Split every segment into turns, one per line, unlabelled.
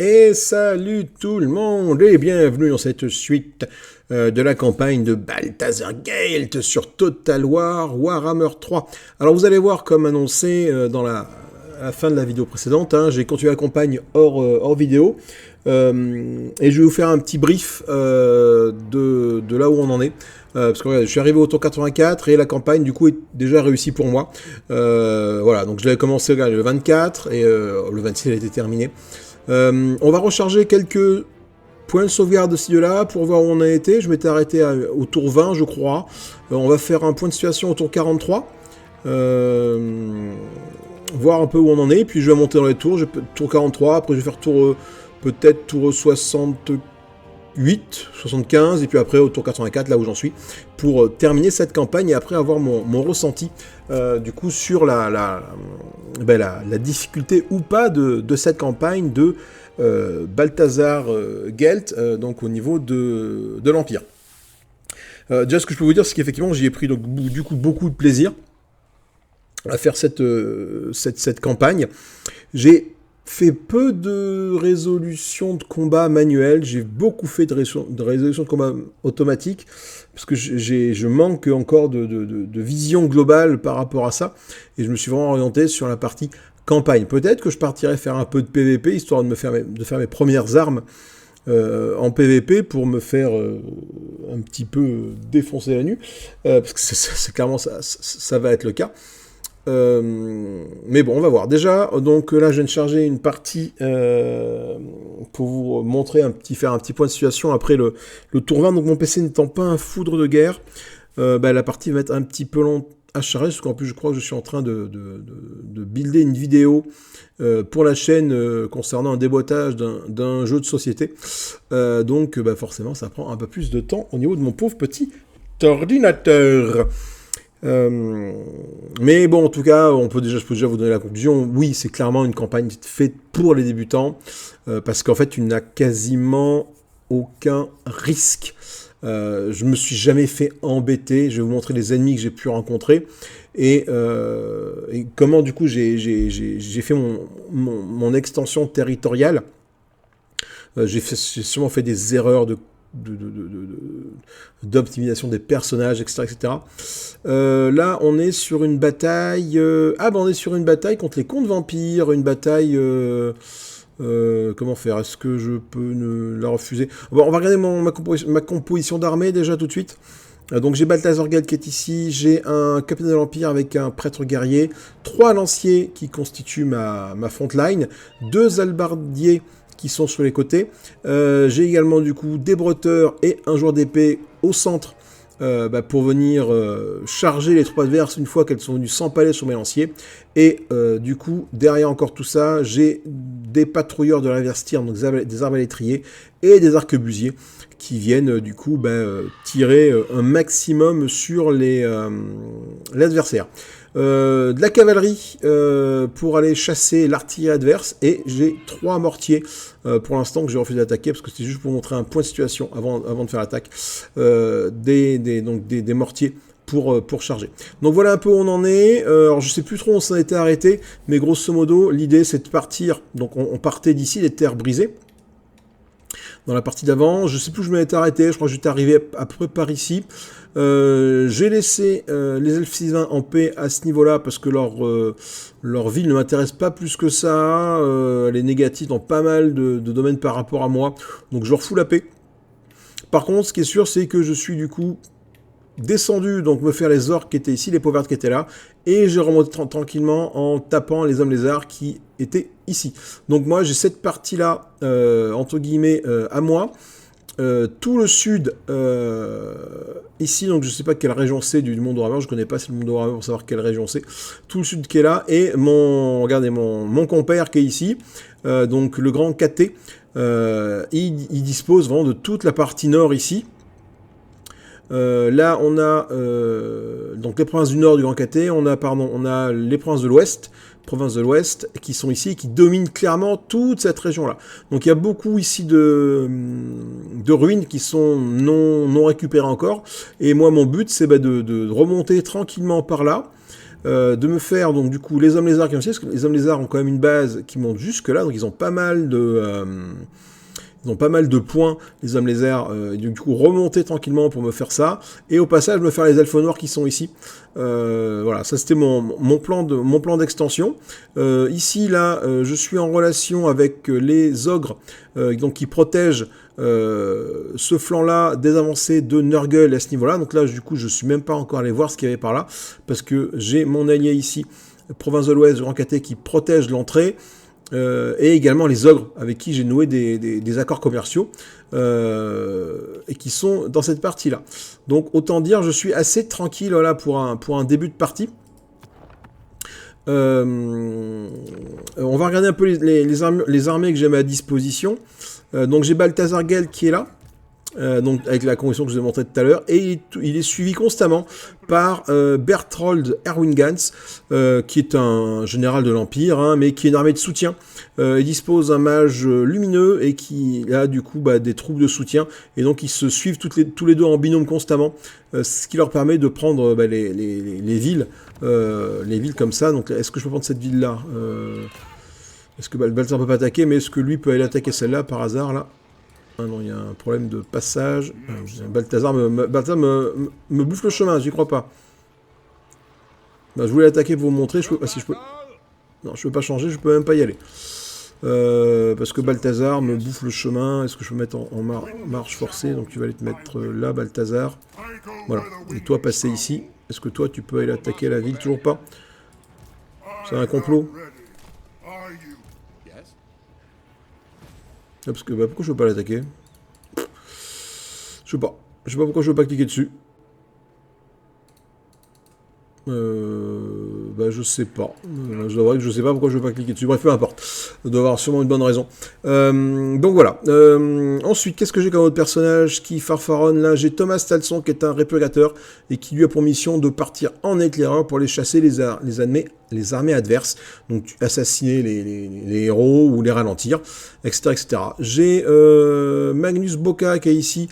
Et salut tout le monde et bienvenue dans cette suite de la campagne de Balthazar Gelt sur Total War Warhammer 3. Alors vous allez voir comme annoncé dans à la fin de la vidéo précédente, j'ai continué la campagne hors vidéo et je vais vous faire un petit brief de là où on en est. Parce que regardez, je suis arrivé au tour 84 et la campagne du coup est déjà réussie pour moi. Voilà, donc je l'avais commencé le 24 et le 26 elle était terminée. On va recharger quelques points de sauvegarde ci de là pour voir où on a été. Je m'étais arrêté au tour 20 je crois. On va faire un point de situation au tour 43. Voir un peu où on en est. Puis je vais monter dans les tours. Tour 43, après je vais faire peut-être tour 68, 75, et puis après au tour 84, là où j'en suis, pour terminer cette campagne et après avoir mon ressenti du coup sur la difficulté ou pas de cette campagne de Balthazar Gelt, donc au niveau de l'Empire. Déjà ce que je peux vous dire, c'est qu'effectivement j'y ai pris donc, du coup beaucoup de plaisir à faire cette campagne. J'ai fait peu de résolutions de combat manuelles, j'ai beaucoup fait de résolutions de combat automatiques, parce que je manque encore de vision globale par rapport à ça, et je me suis vraiment orienté sur la partie campagne. Peut-être que je partirais faire un peu de PVP, histoire de faire mes premières armes en PVP, pour me faire un petit peu défoncer la nuque, parce que c'est clairement ça va être le cas. Mais bon, on va voir. Déjà, donc là, je viens de charger une partie pour vous montrer faire un petit point de situation après le tour 20. Donc mon PC n'étant pas un foudre de guerre, la partie va être un petit peu lente à charger, parce qu'en plus, je crois que je suis en train de builder une vidéo pour la chaîne concernant un déboîtage d'un jeu de société. Donc forcément, ça prend un peu plus de temps au niveau de mon pauvre petit ordinateur. Mais bon, en tout cas, je peux déjà vous donner la conclusion. Oui, c'est clairement une campagne faite pour les débutants, parce qu'en fait, tu n'as quasiment aucun risque. Je me suis jamais fait embêter. Je vais vous montrer les ennemis que j'ai pu rencontrer et comment du coup j'ai fait mon extension territoriale. J'ai sûrement fait des erreurs d'optimisation des personnages, etc. etc. Là, on est sur une bataille... on est sur une bataille contre les contes vampires, une bataille... comment faire? Est-ce que je peux la refuser? Bon, on va regarder ma composition d'armée déjà tout de suite. Donc j'ai Balthazar Gelt qui est ici, j'ai un capitaine de l'Empire avec un prêtre guerrier, 3 lanciers qui constituent ma front line, 2 halbardiers qui sont sur les côtés. J'ai également du coup des bretteurs et un joueur d'épée au centre pour venir charger les troupes adverses une fois qu'elles sont venues s'empaler sur mes lanciers. Et du coup, derrière encore tout ça, j'ai des patrouilleurs de l'investir, donc des arbalétriers et des arquebusiers qui viennent du coup tirer un maximum sur l'adversaire. De la cavalerie pour aller chasser l'artillerie adverse, et j'ai 3 mortiers pour l'instant que j'ai refusé d'attaquer parce que c'était juste pour montrer un point de situation avant de faire l'attaque, des mortiers pour charger. Donc voilà un peu où on en est. Alors je sais plus trop où on s'en était arrêté, mais grosso modo l'idée c'est de partir. Donc on partait d'ici, les terres brisées. Dans la partie d'avant, je sais plus où je m'étais arrêté, je crois que j'étais arrivé à peu près par ici. J'ai laissé les elfes sylvains en paix à ce niveau-là, parce que leur ville ne m'intéresse pas plus que ça. Elle est négative dans pas mal de domaines par rapport à moi, donc je leur fous la paix. Par contre, ce qui est sûr, c'est que je suis du coup descendu, donc me faire les orques qui étaient ici, les pauvres qui étaient là, et j'ai remonté tranquillement en tapant les hommes lézards qui étaient ici. Donc moi j'ai cette partie là entre guillemets à moi. Tout le sud ici, donc je sais pas quelle région c'est du monde Warhammer, je connais pas assez le monde Warhammer pour savoir quelle région c'est. Tout le sud qui est là, et regardez mon compère qui est ici, donc le grand KT, il dispose vraiment de toute la partie nord ici. Là, on a donc les provinces du Nord du Grand KT, on a les provinces de l'Ouest, qui sont ici et qui dominent clairement toute cette région-là. Donc il y a beaucoup ici de ruines qui sont non récupérées encore. Et moi, mon but, c'est de remonter tranquillement par là, de me faire donc du coup les hommes lézards qui ont aussi, parce que les hommes lézards ont quand même une base qui monte jusque là, donc ils ont pas mal de points, les hommes lézards, et du coup remonter tranquillement pour me faire ça, et au passage me faire les elfes noirs qui sont ici. Voilà, ça c'était mon plan d'extension. Ici, là, je suis en relation avec les ogres, donc qui protègent ce flanc-là des avancées de Nurgle à ce niveau-là. Donc là, du coup, je suis même pas encore allé voir ce qu'il y avait par là, parce que j'ai mon allié ici, province de l'Ouest, Grand Caté, qui protège l'entrée. Et également les ogres avec qui j'ai noué des accords commerciaux et qui sont dans cette partie-là. Donc autant dire, je suis assez tranquille voilà, pour un début de partie. On va regarder un peu les armées que j'ai à ma disposition. Donc j'ai Balthazar Geld qui est là. Donc avec la condition que je vous ai montré tout à l'heure, et il est suivi constamment par Berthold Erwingans, qui est un général de l'Empire, hein, mais qui est une armée de soutien. Il dispose d'un mage lumineux et qui a du coup des troupes de soutien, et donc ils se suivent tous les deux en binôme constamment, ce qui leur permet de prendre les villes comme ça. Donc est-ce que je peux prendre cette ville-là Est-ce que Balthazar peut pas attaquer, mais est-ce que lui peut aller attaquer celle-là par hasard là? Ah non, il y a un problème de passage. Balthazar me bouffe le chemin, j'y crois pas. Ben, je voulais attaquer pour vous montrer. Je peux, si je peux. Non, je peux pas changer, je peux même pas y aller. Parce que Balthazar me bouffe le chemin. Est-ce que je peux mettre en marche forcée? Donc tu vas aller te mettre là, Balthazar. Voilà. Et toi, passer ici. Est-ce que toi, tu peux aller attaquer la ville? Toujours pas. C'est un complot. Ah, parce que pourquoi je veux pas l'attaquer? Je sais pas. Je sais pas pourquoi je veux pas cliquer dessus. Je sais pas. Je dois avouer que je sais pas pourquoi je veux pas cliquer dessus. Bref, peu importe. Il doit y avoir sûrement une bonne raison. Donc voilà. Ensuite, qu'est-ce que j'ai comme autre personnage qui farfaronne là? J'ai Thomas Talson qui est un répurateur et qui lui a pour mission de partir en éclaireur pour aller chasser les armées adverses. Donc assassiner les héros ou les ralentir, etc. etc. J'ai Magnus Boca qui est ici.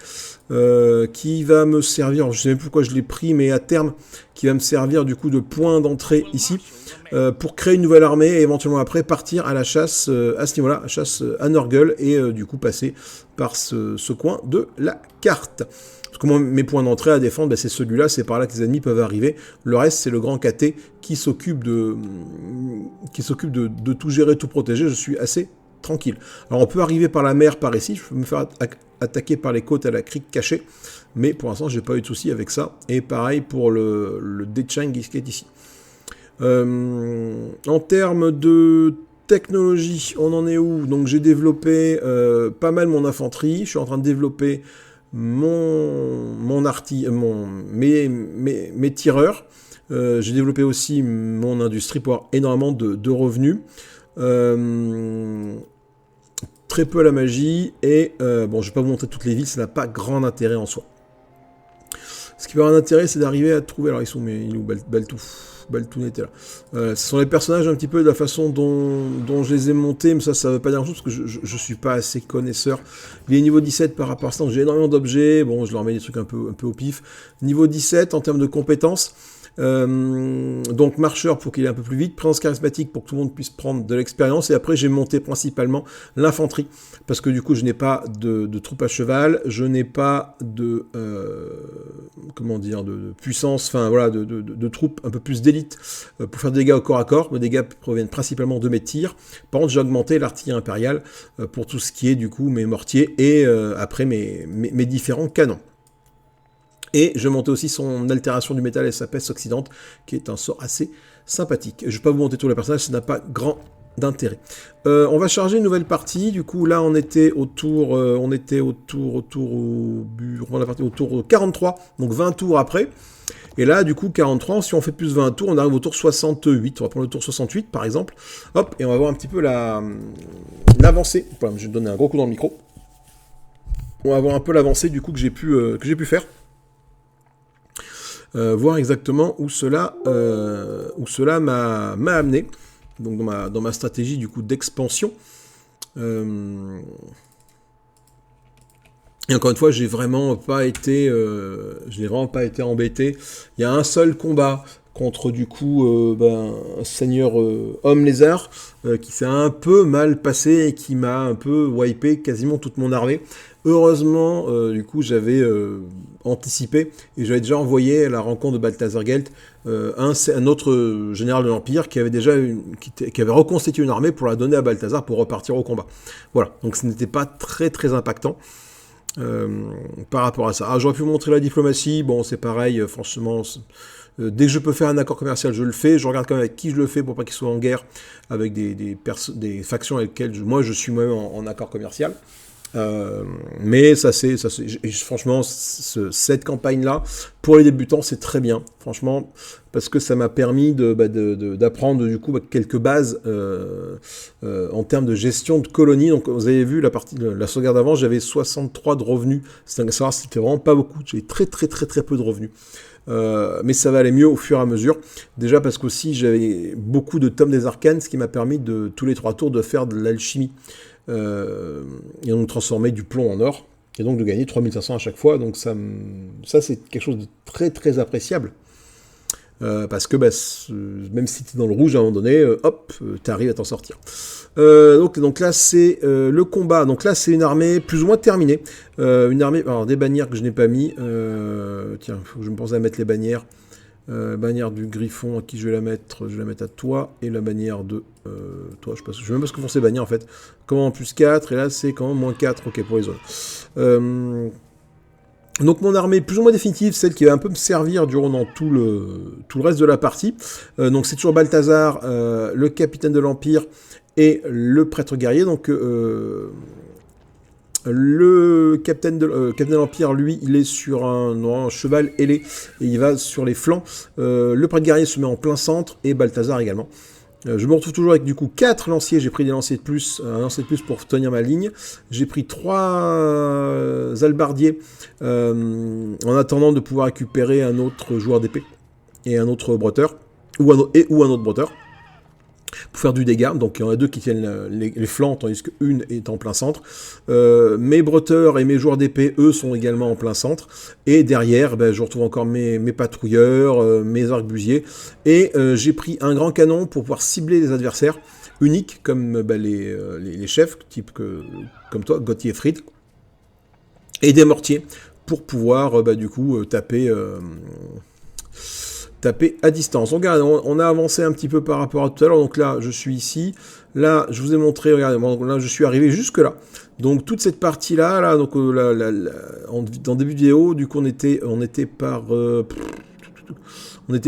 Qui va me servir, je ne sais même plus pourquoi je l'ai pris, mais à terme, qui va me servir du coup de point d'entrée ici, pour créer une nouvelle armée et éventuellement après partir à la chasse à ce niveau-là, à chasse à Nurgle et du coup passer par ce coin de la carte. Parce que moi, mes points d'entrée à défendre, c'est celui-là, c'est par là que les ennemis peuvent arriver. Le reste, c'est le grand KT qui s'occupe de tout gérer, tout protéger. Je suis assez tranquille. Alors on peut arriver par la mer par ici, je peux me faire attaquer par les côtes à la crique cachée, mais pour l'instant j'ai pas eu de soucis avec ça, et pareil pour le Dechang qui est ici. En termes de technologie, on en est où? Donc j'ai développé pas mal mon infanterie, je suis en train de développer mes tireurs, j'ai développé aussi mon industrie pour avoir énormément de revenus. Très peu à la magie, et bon, je vais pas vous montrer toutes les villes, ça n'a pas grand intérêt en soi. Ce qui peut avoir un intérêt, c'est d'arriver à trouver, alors il est où Baltoun était là. Ce sont les personnages un petit peu de la façon dont je les ai montés, mais ça veut pas dire grand-chose, parce que je suis pas assez connaisseur. Il est niveau 17 par rapport à ça, donc j'ai énormément d'objets, bon, je leur mets des trucs un peu au pif. Niveau 17, en termes de compétences, donc marcheur pour qu'il aille un peu plus vite, présence charismatique pour que tout le monde puisse prendre de l'expérience, et après j'ai monté principalement l'infanterie, parce que du coup je n'ai pas de troupes à cheval, je n'ai pas de puissance, enfin voilà, de troupes un peu plus d'élite pour faire des dégâts au corps à corps. Mes dégâts proviennent principalement de mes tirs. Par contre j'ai augmenté l'artillerie impériale pour tout ce qui est du coup mes mortiers et après mes différents canons. Et je montais aussi son altération du métal et sa peste oxydante, qui est un sort assez sympathique. Je ne vais pas vous monter tous les personnages, ça n'a pas grand d'intérêt. On va charger une nouvelle partie. Du coup, là, on était au tour 43, donc 20 tours après. Et là, du coup, 43, si on fait plus 20 tours, on arrive au tour 68. On va prendre le tour 68, par exemple. Hop, et on va voir un petit peu l'avancée. Voilà, je vais donner un gros coup dans le micro. On va voir un peu l'avancée, du coup, que j'ai pu faire. Voir exactement où cela m'a amené, donc dans ma stratégie du coup d'expansion. Et encore une fois, je n'ai vraiment pas été embêté. Il y a un seul combat contre du coup un seigneur homme lézard qui s'est un peu mal passé et qui m'a un peu wipé quasiment toute mon armée. Heureusement, du coup, j'avais anticipé et j'avais déjà envoyé à la rencontre de Balthazar Gelt un autre général de l'Empire qui avait déjà qui avait reconstitué une armée pour la donner à Balthazar pour repartir au combat. Voilà, donc ce n'était pas très très impactant par rapport à ça. Ah, j'aurais pu vous montrer la diplomatie, bon c'est pareil, franchement, dès que je peux faire un accord commercial, je le fais, je regarde quand même avec qui je le fais pour pas qu'il soit en guerre avec des factions avec lesquelles moi je suis moi-même en accord commercial. Mais franchement, cette campagne-là, pour les débutants, c'est très bien, franchement, parce que ça m'a permis d'apprendre du coup quelques bases en termes de gestion de colonies. Donc, vous avez vu la sauvegarde d'avant, j'avais 63 de revenus. C'était vraiment pas beaucoup. J'ai très peu de revenus. Mais ça va aller mieux au fur et à mesure. Déjà parce qu'aussi j'avais beaucoup de tomes des arcanes, ce qui m'a permis de tous les 3 tours de faire de l'alchimie. Et donc transformer du plomb en or, et donc de gagner 3500 à chaque fois, donc ça c'est quelque chose de très appréciable, parce que même si tu es dans le rouge à un moment donné, tu arrives à t'en sortir. Donc là c'est le combat, donc là c'est une armée plus ou moins terminée, une armée, alors des bannières que je n'ai pas mis, tiens, faut que je me pense à mettre les bannières. Bannière du griffon, à qui je vais la mettre à toi, et la bannière de toi, je sais même pas ce que font ces bannières en fait. Comment plus 4, et là c'est quand moins 4, ok, pour les zones. Donc mon armée plus ou moins définitive, celle qui va un peu me servir durant tout le reste de la partie. Donc c'est toujours Balthazar, le capitaine de l'Empire, et le prêtre guerrier, donc... le capitaine de l'Empire, lui, il est sur un cheval ailé et il va sur les flancs. Le prêtre guerrier se met en plein centre et Balthazar également. Je me retrouve toujours avec du coup 4 lanciers. J'ai pris des lanciers de plus, un lancier de plus pour tenir ma ligne. J'ai pris 3 halbardiers en attendant de pouvoir récupérer un autre joueur d'épée et un autre bretteur ou un autre bretteur. Pour faire du dégât, donc il y en a 2 qui tiennent les flancs, tandis qu'une est en plein centre. Mes bretteurs et mes joueurs d'épée, eux, sont également en plein centre. Et derrière, je retrouve encore mes patrouilleurs, mes arquebusiers. Et j'ai pris un grand canon pour pouvoir cibler les adversaires, uniques comme les chefs, comme toi, Gauthier et Fried. Et des mortiers, pour pouvoir du coup taper à distance. Donc, regardez, on a avancé un petit peu par rapport à tout à l'heure. Donc là, je suis ici. Là, je vous ai montré, regardez, là, je suis arrivé jusque là. Donc, toute cette partie-là, donc, dans début de vidéo, du coup, on était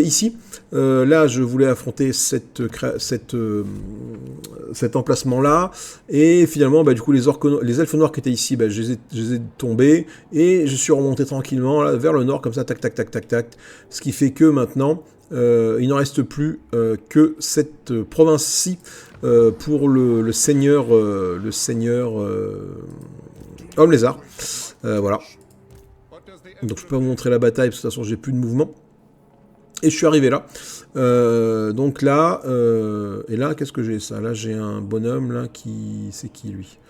ici. Là, je voulais affronter cet emplacement-là. Et finalement, du coup, les elfes noirs qui étaient ici, je les ai tombés. Et je suis remonté tranquillement là, vers le nord, comme ça, tac. Ce qui fait que maintenant, il n'en reste plus que cette province-ci pour le seigneur Homme Lézard. Voilà. Donc, je peux pas vous montrer la bataille, parce que de toute façon, j'ai plus de mouvement. Et je suis arrivé là. Donc là, et là, qu'est-ce que j'ai ça? Là, j'ai un bonhomme là c'est qui lui?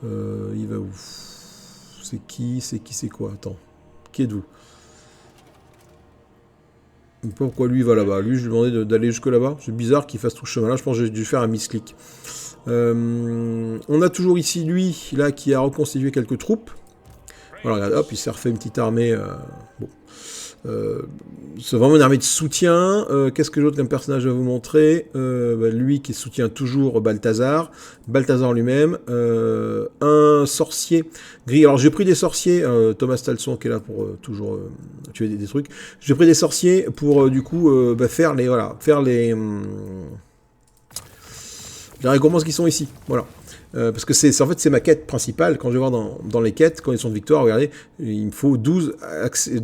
Il va où? C'est quoi? Attends. Qui êtes-vous? Je ne sais pas pourquoi lui va là-bas. Lui, je lui ai demandé d'aller jusque là-bas. C'est bizarre qu'il fasse tout ce chemin-là. Je pense que j'ai dû faire un misclick. On a toujours ici lui, là, qui a reconstitué quelques troupes. Voilà, regarde, hop, il s'est refait une petite armée. Bon. C'est vraiment une armée de soutien. Qu'est-ce que j'ai d'autre comme personnage à vous montrer? Lui qui soutient toujours Balthazar lui-même, un sorcier gris. Alors j'ai pris des sorciers, Thomas Talson qui est là pour toujours tuer des trucs. J'ai pris des sorciers pour du coup faire les récompenses qui sont ici. Voilà. Parce que en fait c'est ma quête principale. Quand je vais voir dans les quêtes, conditions de victoire, regardez, il me faut 12 accès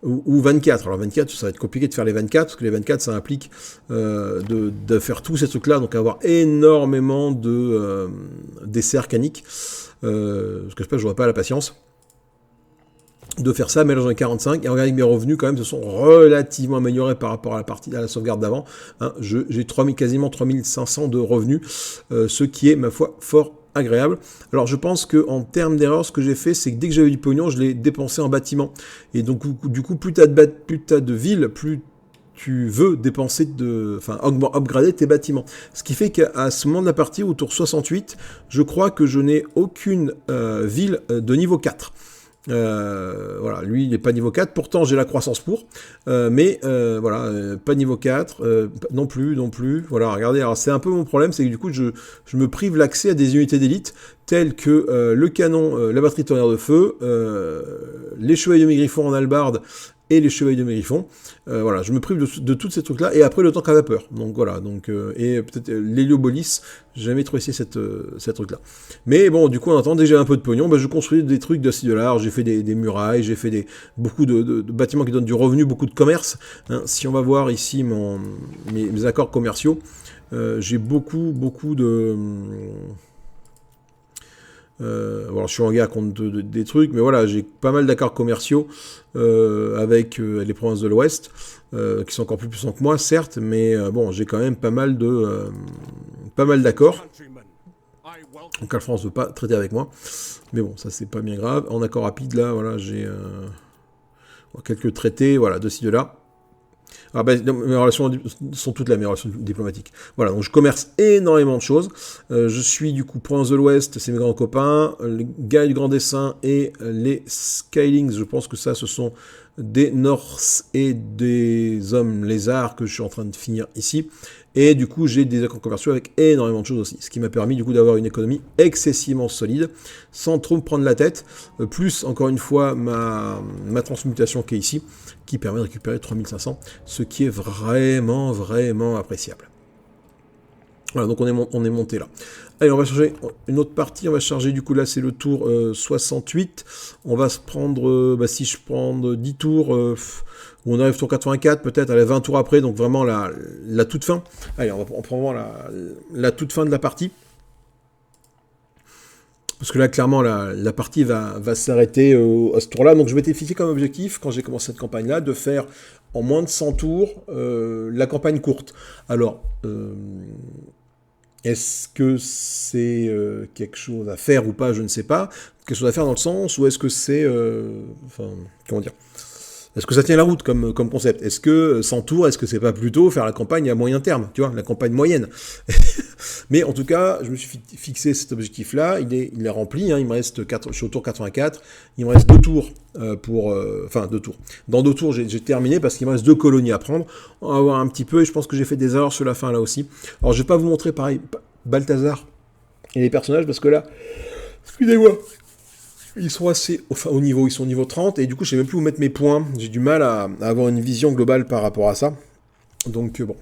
ou 24. Alors 24, ça va être compliqué de faire les 24, parce que les 24 ça implique de faire tous ces trucs là, donc avoir énormément d'essais arcaniques, parce que je sais pas, j'aurais pas la patience de faire ça, mais là j'en ai 45, et regardez que mes revenus quand même se sont relativement améliorés par rapport à la sauvegarde d'avant. Hein, j'ai quasiment 3500 de revenus, ce qui est, ma foi, fort agréable. Alors je pense que en termes d'erreur, ce que j'ai fait, c'est que dès que j'avais du pognon, je l'ai dépensé en bâtiment. Et donc du coup, plus t'as de villes, plus tu veux dépenser upgrader tes bâtiments. Ce qui fait qu'à ce moment de la partie, au tour 68, je crois que je n'ai aucune ville de niveau 4. Voilà, lui il n'est pas niveau 4, pourtant j'ai la croissance pour, mais voilà, pas niveau 4, non plus, voilà, regardez, alors c'est un peu mon problème, c'est que du coup je me prive l'accès à des unités d'élite, telles que le canon, la batterie de tonnerre de feu, les chevaliers de Mégriffon en hallebarde, et les chevaliers de Mégriffon. Voilà, je me prive de tous ces trucs-là, et après le tank à vapeur. Donc voilà, et peut-être l'héliobolis, j'ai jamais trop essayé cette truc-là. Mais bon, du coup, en attendant, dès que j'ai un peu de pognon, je construis des trucs de 6 $, j'ai fait des murailles, j'ai fait beaucoup de bâtiments qui donnent du revenu, beaucoup de commerce. Hein. Si on va voir ici mes accords commerciaux, j'ai beaucoup de... Bon, je suis en guerre contre des trucs, mais voilà, j'ai pas mal d'accords commerciaux avec les provinces de l'Ouest, qui sont encore plus puissants que moi, certes, mais bon, j'ai quand même pas mal d'accords. Donc la France ne veut pas traiter avec moi, mais bon, ça c'est pas bien grave. En accord rapide, là, voilà, j'ai quelques traités, voilà, de ci, de là. Ah ben, mes relations sont toutes là, mes relations diplomatiques. Voilà, donc je commerce énormément de choses. Je suis du coup province de l'Ouest, c'est mes grands copains. Les gars du Grand Dessin et les Skylings, je pense que ça, ce sont des Norse et des hommes lézards que je suis en train de finir ici. Et du coup, j'ai des accords commerciaux avec énormément de choses aussi. Ce qui m'a permis du coup d'avoir une économie excessivement solide, sans trop me prendre la tête. Plus, encore une fois, ma transmutation qui est ici, qui permet de récupérer 3500, ce qui est vraiment, vraiment appréciable. Voilà, donc on est monté là. Allez, on va charger une autre partie, on va charger, du coup là c'est le tour 68. On va se prendre, si je prends 10 tours, où on arrive au tour 84, peut-être, allez, 20 tours après, donc vraiment la toute fin. Allez, on prend vraiment la toute fin de la partie. Parce que là, clairement, la partie va s'arrêter à ce tour-là. Donc je m'étais fixé comme objectif, quand j'ai commencé cette campagne-là, de faire en moins de 100 tours la campagne courte. Alors, est-ce que c'est quelque chose à faire ou pas, je ne sais pas. Quelque chose à faire dans le sens, ou est-ce que c'est... comment dire ? Est-ce que ça tient la route comme concept? Est-ce que 100 tours, est-ce que c'est pas plutôt faire la campagne à moyen terme, tu vois, la campagne moyenne? Mais en tout cas, je me suis fixé cet objectif-là, il est rempli, hein, il me reste 4, je suis au tour 84, il me reste 2 tours 2 tours. Dans 2 tours, j'ai terminé parce qu'il me reste 2 colonies à prendre. On va voir un petit peu, et je pense que j'ai fait des erreurs sur la fin là aussi. Alors je vais pas vous montrer pareil, Balthazar et les personnages, parce que là, excusez-moi, ils sont assez au niveau, ils sont au niveau 30, et du coup je sais même plus où mettre mes points, j'ai du mal à avoir une vision globale par rapport à ça, donc bon.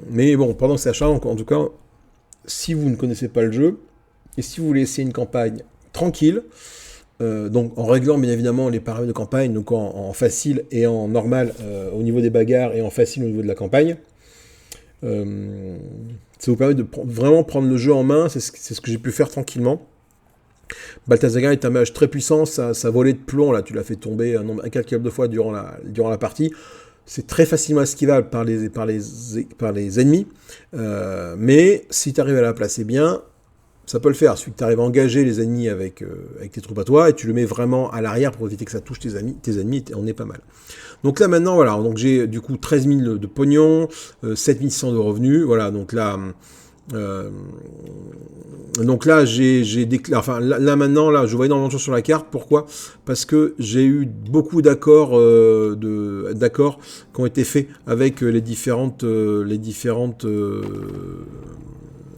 Mais bon, pendant que c'est achat, en tout cas, si vous ne connaissez pas le jeu, et si vous voulez essayer une campagne tranquille, donc en réglant bien évidemment les paramètres de campagne, donc en facile et en normal au niveau des bagarres, et en facile au niveau de la campagne, ça vous permet de vraiment prendre le jeu en main, c'est ce que j'ai pu faire tranquillement. Balthazar est un mage très puissant, sa volée de plomb, là, tu l'as fait tomber un nombre incalculable de fois durant la partie. C'est très facilement esquivable par les ennemis, mais si tu arrives à la placer bien, ça peut le faire. Si tu arrives à engager les ennemis avec tes troupes à toi, et tu le mets vraiment à l'arrière pour éviter que ça touche tes ennemis, on est pas mal. Donc là maintenant, voilà, donc j'ai du coup 13 000 de pognon, 7 600 de revenus, voilà, donc là... j'ai déclaré, enfin là maintenant, là je vois énormément de choses sur la carte. Pourquoi? Parce que j'ai eu beaucoup d'accords qui ont été faits avec les différentes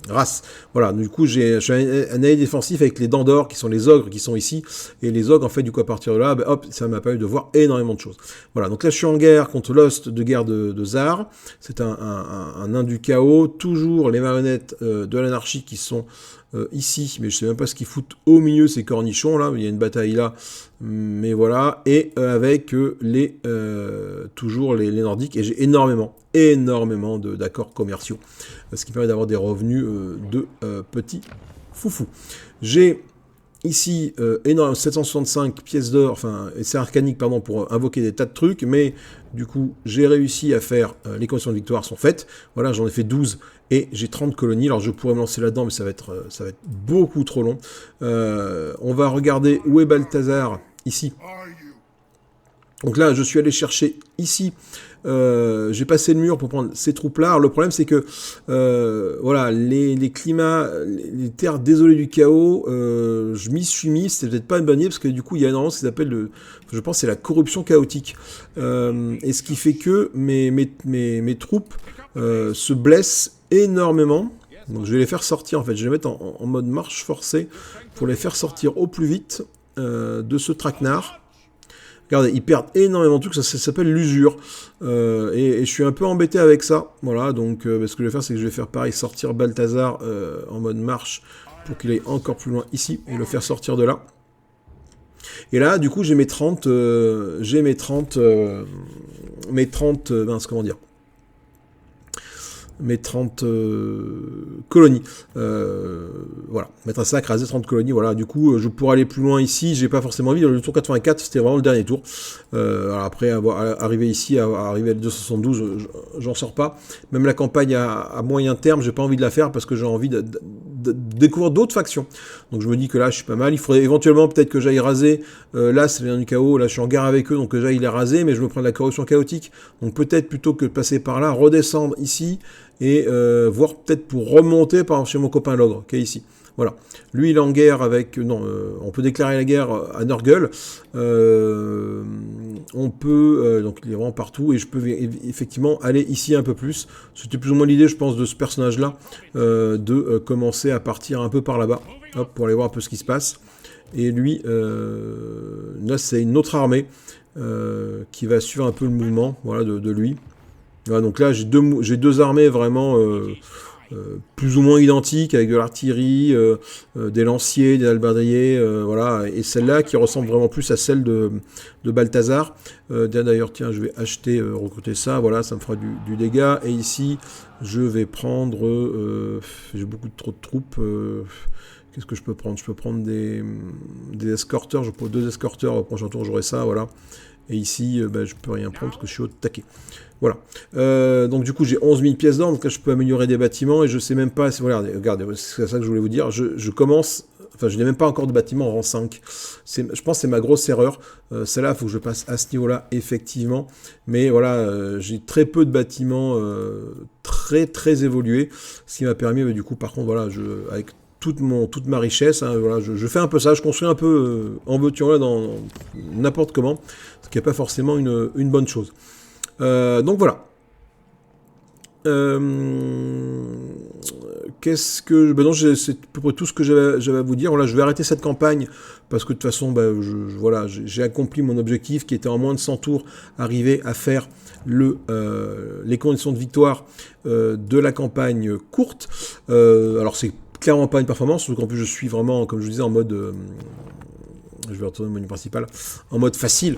race. Voilà, du coup, j'ai un allié défensif avec les dents d'or, qui sont les ogres qui sont ici, et les ogres, en fait, du coup, à partir de là, hop, ça m'a permis de voir énormément de choses. Voilà, donc là, je suis en guerre contre l'host de guerre de Zar, c'est un nain du chaos, toujours les marionnettes de l'anarchie qui sont ici, mais je sais même pas ce qu'ils foutent au milieu, ces cornichons, là, il y a une bataille là, mais voilà, et avec toujours les nordiques, et j'ai énormément d'accords commerciaux, ce qui permet d'avoir des revenus de petits foufous. J'ai ici 765 pièces d'or, enfin c'est arcanique pardon, pour invoquer des tas de trucs, mais du coup j'ai réussi à faire, les conditions de victoire sont faites, voilà, j'en ai fait 12, et j'ai 30 colonies. Alors je pourrais me lancer là-dedans, mais ça va être beaucoup trop long. On va regarder où est Balthazar, ici. Donc là, je suis allé chercher ici. J'ai passé le mur pour prendre ces troupes-là. Alors le problème, c'est que voilà, les climats, les terres désolées du chaos, je m'y suis mis. C'était peut-être pas une bonne idée parce que du coup, il y a énormément ce qu'ils appellent, je pense, c'est la corruption chaotique. Et ce qui fait que mes troupes se blessent énormément. Donc je vais les faire sortir en fait. Je vais les mettre en mode marche forcée pour les faire sortir au plus vite de ce traquenard. Regardez, ils perdent énormément de trucs, ça s'appelle l'usure. Et je suis un peu embêté avec ça. Voilà, donc ce que je vais faire, c'est que je vais faire pareil, sortir Balthazar en mode marche pour qu'il aille encore plus loin ici et le faire sortir de là. Et là, du coup, j'ai mes 30, comment dire, mes 30 colonies. Voilà, mettre un sac, raser 30 colonies. Voilà, du coup, je pourrais aller plus loin ici. J'ai pas forcément envie. Le tour 84, c'était vraiment le dernier tour. Alors après avoir arrivé ici, arriver à 272, j'en sors pas. Même la campagne à moyen terme, j'ai pas envie de la faire parce que j'ai envie de découvrir d'autres factions. Donc je me dis que là, je suis pas mal. Il faudrait éventuellement peut-être que j'aille raser. Là, c'est bien du chaos. Là, je suis en guerre avec eux, donc que j'aille les raser, mais je me prends de la corruption chaotique. Donc peut-être plutôt que de passer par là, redescendre ici et voir peut-être pour remonter par exemple chez mon copain l'ogre qui est ici. Voilà. Lui, il est en guerre avec... Non, on peut déclarer la guerre à Nurgle. On peut... donc, il est vraiment partout. Et je peux effectivement aller ici un peu plus. C'était plus ou moins l'idée, je pense, de ce personnage-là. De commencer à partir un peu par là-bas. Hop, pour aller voir un peu ce qui se passe. Et lui, là, c'est une autre armée qui va suivre un peu le mouvement voilà, de lui. Voilà, donc là, j'ai deux armées vraiment... plus ou moins identiques, avec de l'artillerie, des lanciers, des halberdiers, voilà, et celle-là qui ressemble vraiment plus à celle de Balthazar. D'ailleurs, tiens, je vais acheter, recruter ça, voilà, ça me fera du dégât, et ici, je vais prendre, j'ai beaucoup trop de troupes, qu'est-ce que je peux prendre? Je peux prendre des escorteurs, je prends 2 escorteurs, au prochain tour j'aurai ça, voilà, et ici, je peux rien prendre parce que je suis au taquet. Voilà. Donc du coup, j'ai 11 000 pièces d'or, donc là, je peux améliorer des bâtiments, et je sais même pas... Voilà, regardez, c'est ça que je voulais vous dire. Je commence... Enfin, je n'ai même pas encore de bâtiment en rang 5. Je pense que c'est ma grosse erreur. Celle-là, il faut que je passe à ce niveau-là, effectivement. Mais voilà, j'ai très peu de bâtiments très, très évolués. Ce qui m'a permis, du coup, par contre, voilà, avec toute ma richesse, hein, voilà, je fais un peu ça. Je construis un peu en veux-tu là dans n'importe comment. Ce qui n'est pas forcément une bonne chose. Donc voilà. Qu'est-ce que... non, c'est à peu près tout ce que j'avais à vous dire. Voilà, je vais arrêter cette campagne parce que de toute façon, voilà, j'ai accompli mon objectif qui était en moins de 100 tours, arriver à faire les conditions de victoire de la campagne courte. Alors c'est clairement pas une performance, surtout qu'en plus je suis vraiment, comme je vous disais, en mode... je vais retourner au menu principal, en mode facile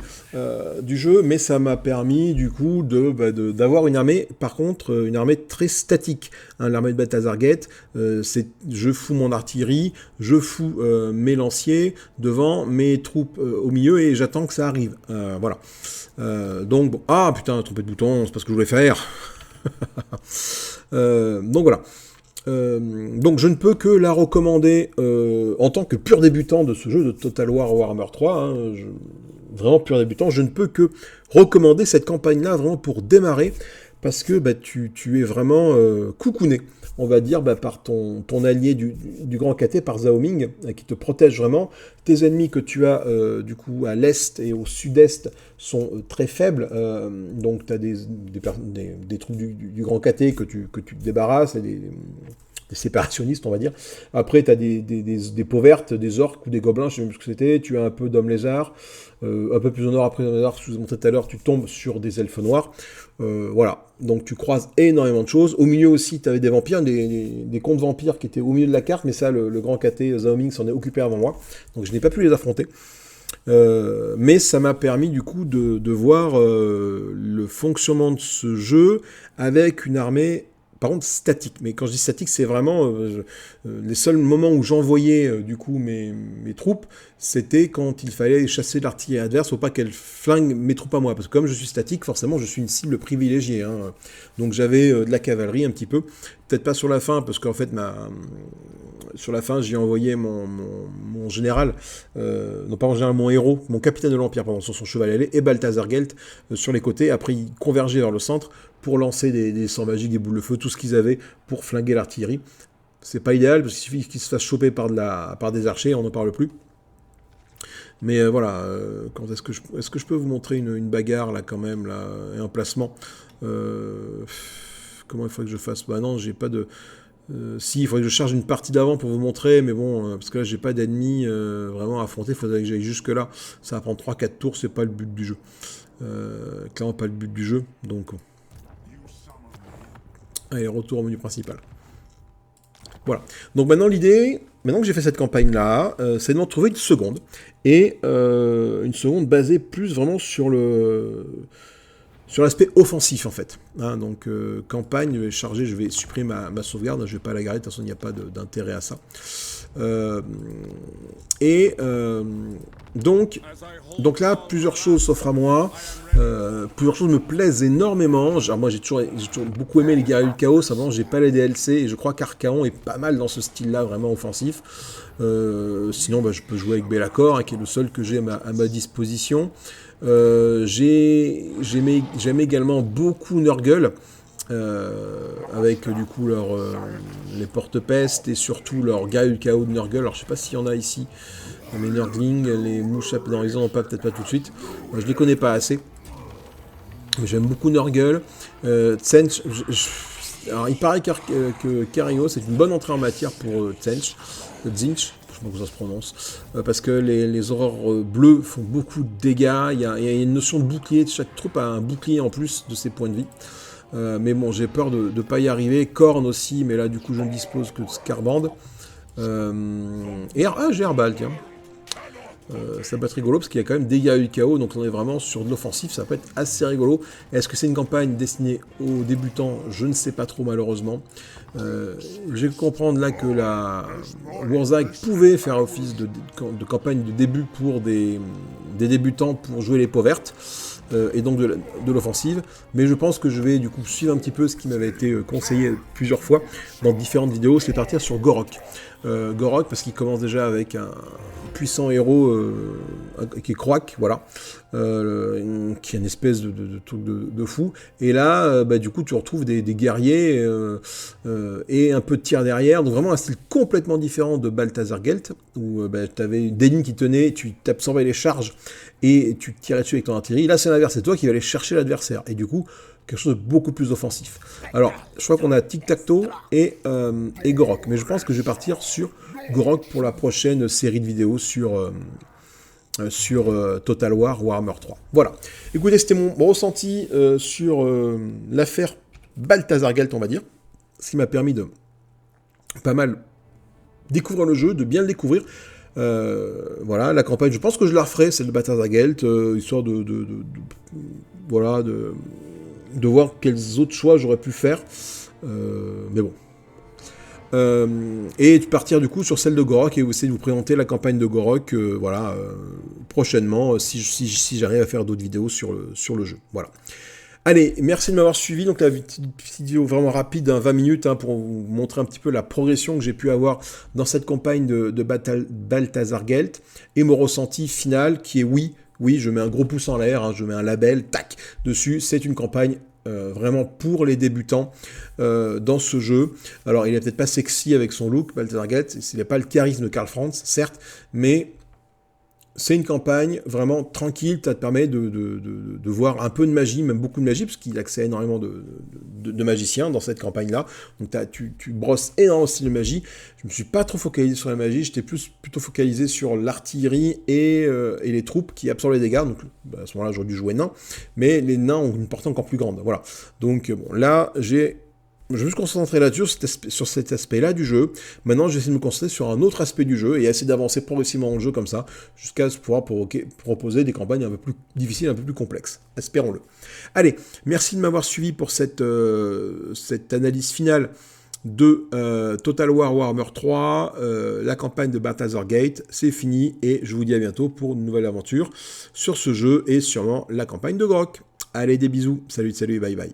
du jeu, mais ça m'a permis du coup d'avoir une armée, par contre, une armée très statique. Hein, l'armée de Balthazar Gate, je fous mon artillerie, je fous mes lanciers devant, mes troupes au milieu, et j'attends que ça arrive. Voilà. Donc, bon, ah putain, trompé de bouton, c'est pas ce que je voulais faire. Donc voilà. Donc je ne peux que la recommander en tant que pur débutant de ce jeu de Total War Warhammer 3, hein, vraiment pur débutant, je ne peux que recommander cette campagne-là vraiment pour démarrer, parce que tu es vraiment coucouné, on va dire, par ton allié du Grand KT, par Zhao Ming, qui te protège vraiment. Tes ennemis que tu as du coup à l'est et au sud-est sont très faibles, donc tu as des troupes du Grand KT que tu te débarrasses, et des séparationnistes, on va dire. Après, tu as des peaux vertes, des orques ou des gobelins, je sais même plus ce que c'était. Tu as un peu d'hommes lézards. Un peu plus au nord, après les hommes lézards, je vous ai montré tout à l'heure, tu tombes sur des elfes noirs. Voilà. Donc tu croises énormément de choses. Au milieu aussi, tu avais des vampires, des contes vampires qui étaient au milieu de la carte, mais ça, le grand KT Zhao Ming s'en est occupé avant moi. Donc je n'ai pas pu les affronter. Mais ça m'a permis du coup de voir le fonctionnement de ce jeu avec une armée par contre statique. Mais quand je dis statique, c'est vraiment les seuls moments où j'envoyais du coup mes troupes, c'était quand il fallait chasser l'artillerie adverse, faut pas qu'elle flingue mes troupes à moi, parce que comme je suis statique, forcément je suis une cible privilégiée, hein. Donc j'avais de la cavalerie un petit peu, peut-être pas sur la fin, parce qu'en fait sur la fin j'ai envoyé mon général, non pas mon général, mon héros, mon capitaine de l'Empire, pardon, sur son cheval ailé, et Balthazar Gelt sur les côtés, après ils convergeaient vers le centre, pour lancer des sorts magiques, des boules de feu, tout ce qu'ils avaient pour flinguer l'artillerie. C'est pas idéal, parce qu'il suffit qu'ils se fassent choper par des archers, on n'en parle plus. Mais voilà, est-ce que je peux vous montrer une bagarre, là, quand même, là, et un placement comment il faut que je fasse? Bah non, j'ai pas de... si, il faudrait que je charge une partie d'avant pour vous montrer, mais bon, parce que là, j'ai pas d'ennemis vraiment à affronter, il faudrait que j'aille jusque-là. Ça va prendre 3-4 tours, c'est pas le but du jeu. Clairement pas le but du jeu, donc... Allez, retour au menu principal. Voilà. Donc maintenant, l'idée, maintenant que j'ai fait cette campagne-là, c'est de m'en trouver une seconde. Et une seconde basée plus vraiment sur l'aspect offensif, en fait. Hein, donc, campagne chargée, je vais supprimer ma sauvegarde, je ne vais pas la garder, de toute façon, il n'y a pas d'intérêt à ça. Donc là, plusieurs choses s'offrent à moi, plusieurs choses me plaisent énormément. Genre, moi j'ai toujours beaucoup aimé les Guerriers du Chaos, avant j'ai pas les DLC, et je crois qu'Archaon est pas mal dans ce style-là, vraiment offensif. Sinon, je peux jouer avec Be'lakor, hein, qui est le seul que j'ai à ma disposition. J'aime également beaucoup Nurgle, avec du coup les porte-pestes et surtout leur Guerriers du Chaos de Nurgle. Alors je sais pas s'il y en a ici, les Nurglings, les mouches dans ils en ont pas, peut-être pas tout de suite. Moi, je les connais pas assez. Mais j'aime beaucoup Nurgle. Tzeentch, alors il paraît que Cario, c'est une bonne entrée en matière pour Tzeentch, je sais pas comment ça se prononce, parce que les horreurs bleues font beaucoup de dégâts. Il y a une notion de bouclier, chaque troupe a un bouclier en plus de ses points de vie. Mais bon, j'ai peur de ne pas y arriver. Korn aussi, mais là du coup je ne dispose que de Scarband. J'ai Herbal, tiens. Ça peut être rigolo parce qu'il y a quand même des Guerriers du Chaos, donc on est vraiment sur de l'offensif, ça peut être assez rigolo. Est-ce que c'est une campagne destinée aux débutants? Je ne sais pas trop, malheureusement. J'ai pu comprendre là que la Warzag pouvait faire office de campagne de début pour des débutants pour jouer les peaux vertes. Et donc de l'offensive, mais je pense que je vais du coup suivre un petit peu ce qui m'avait été conseillé plusieurs fois dans différentes vidéos, c'est partir sur Gorok. Gorok parce qu'il commence déjà avec un puissant héros qui est Croak, voilà, qui est une espèce de truc de fou, et là du coup tu retrouves des guerriers et un peu de tir derrière, donc vraiment un style complètement différent de Balthazar Gelt, où tu avais des lignes qui tenaient, tu t'absorbais les charges et tu tirais dessus avec ton artillerie. Là c'est l'inverse, c'est toi qui vas aller chercher l'adversaire, et du coup quelque chose de beaucoup plus offensif. Alors, je crois qu'on a Tic-Tac-Toe et Gorok, mais je pense que je vais partir sur Gorok pour la prochaine série de vidéos sur Total War Warhammer 3. Voilà. Écoutez, c'était mon ressenti sur l'affaire Balthazar Gelt, on va dire, ce qui m'a permis de pas mal découvrir le jeu, de bien le découvrir. Voilà, la campagne, je pense que je la referai, celle de Balthazar Gelt, histoire de voir quels autres choix j'aurais pu faire, mais bon. Et de partir du coup sur celle de Gorok et essayer de vous présenter la campagne de Gorok, prochainement, si j'arrive à faire d'autres vidéos sur le jeu. Voilà. Allez, merci de m'avoir suivi. Donc la petite vidéo vraiment rapide, 20 minutes, pour vous montrer un petit peu la progression que j'ai pu avoir dans cette campagne de Balthazar Gelt, et mon ressenti final qui est oui, je mets un gros pouce en l'air, je mets un label, tac, dessus, c'est une campagne vraiment pour les débutants dans ce jeu. Alors, il n'est peut-être pas sexy avec son look, Balthazar Gelt, il n'a pas le charisme de Karl Franz, certes, mais c'est une campagne vraiment tranquille, ça te permet de voir un peu de magie, même beaucoup de magie, parce qu'il accède énormément de magiciens dans cette campagne-là. Donc tu brosses énormément de styles de magie. Je me suis pas trop focalisé sur la magie, j'étais plutôt focalisé sur l'artillerie et les troupes qui absorbent les dégâts. Donc à ce moment-là, j'aurais dû jouer nain, mais les nains ont une portée encore plus grande. Voilà. Donc bon, là, j'ai je me suis concentré là-dessus, sur cet aspect-là du jeu. Maintenant, j'essaie de me concentrer sur un autre aspect du jeu et essayer d'avancer progressivement dans le jeu comme ça, jusqu'à pouvoir proposer des campagnes un peu plus difficiles, un peu plus complexes. Espérons-le. Allez, merci de m'avoir suivi pour cette analyse finale de Total War Warhammer 3, la campagne de Balthazar Gate. C'est fini et je vous dis à bientôt pour une nouvelle aventure sur ce jeu et sûrement la campagne de Grok. Allez, des bisous. Salut, bye bye.